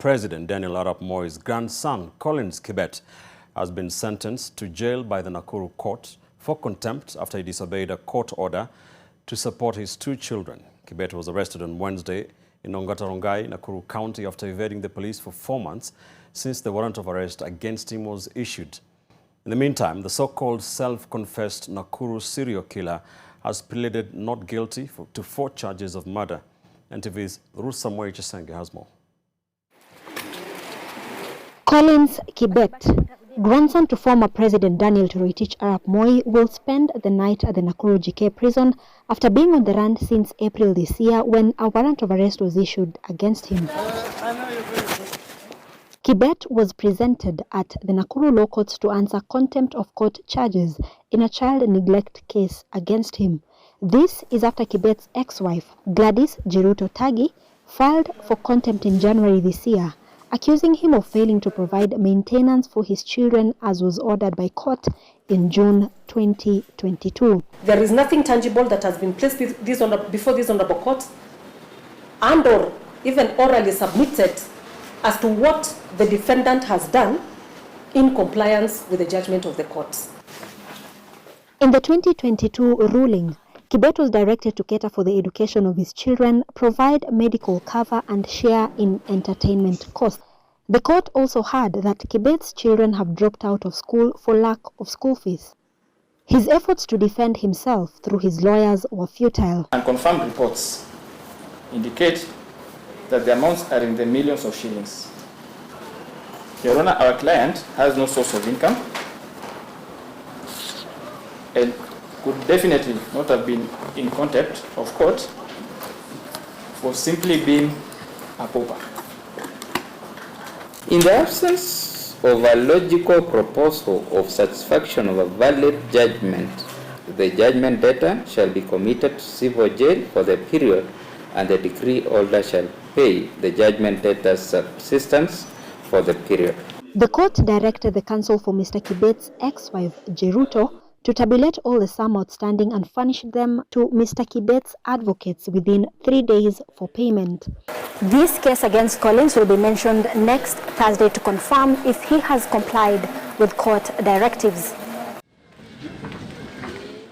President Daniel Arap Moi's grandson, Collins Kibet, has been sentenced to jail by the Nakuru court for contempt after he disobeyed a court order to support his two children. Kibet was arrested on Wednesday in Ongatarongai, Nakuru County, after evading the police for 4 months since the warrant of arrest against him was issued. In the meantime, the so-called self-confessed Nakuru serial killer has pleaded not guilty to 4 charges of murder. NTV's Ruth Chesenge has more. Collins Kibet, grandson to former President Daniel Arap Moi, will spend the night at the Nakuru GK prison after being on the run since April this year when a warrant of arrest was issued against him. Kibet was presented at the Nakuru Law Courts to answer contempt of court charges in a child neglect case against him. This is after Kibet's ex-wife, Gladys Jeruto Tagi, filed for contempt in January this year, accusing him of failing to provide maintenance for his children as was ordered by court in June 2022. There is nothing tangible that has been placed before this honorable court and or even orally submitted as to what the defendant has done in compliance with the judgment of the courts. In the 2022 ruling, Kibet was directed to cater for the education of his children, provide medical cover and share in entertainment costs. The court also heard that Kibet's children have dropped out of school for lack of school fees. His efforts to defend himself through his lawyers were futile. Unconfirmed reports indicate that the amounts are in the millions of shillings. Your Honor, our client has no source of income and could definitely not have been in contempt of court for simply being a pauper. In the absence of a logical proposal of satisfaction of a valid judgment, the judgment debtor shall be committed to civil jail for the period and the decree holder shall pay the judgment debtor's subsistence for the period. The court directed the counsel for Mr. Kibet's ex-wife, Jeruto, to tabulate all the sum outstanding and furnish them to Mr. Kibet's advocates within 3 days for payment. This case against Collins will be mentioned next Thursday to confirm if he has complied with court directives.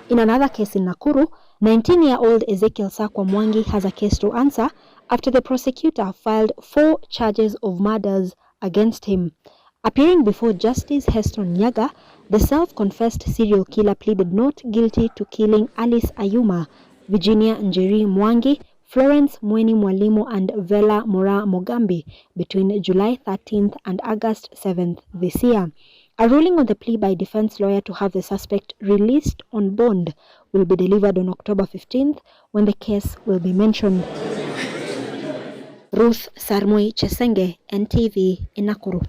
In another case in Nakuru, 19-year-old Ezekiel Sakwa Mwangi has a case to answer after the prosecutor filed 4 charges of murders against him. Appearing before Justice Heston Nyaga, the self-confessed serial killer pleaded not guilty to killing Alice Ayuma, Virginia Njeri Mwangi, Florence Mweni Mwalimu and Vela Mora Mogambi between July 13th and August 7th this year. A ruling on the plea by defense lawyer to have the suspect released on bond will be delivered on October 15th when the case will be mentioned. Ruth Chesenge, NTV in Nakuru.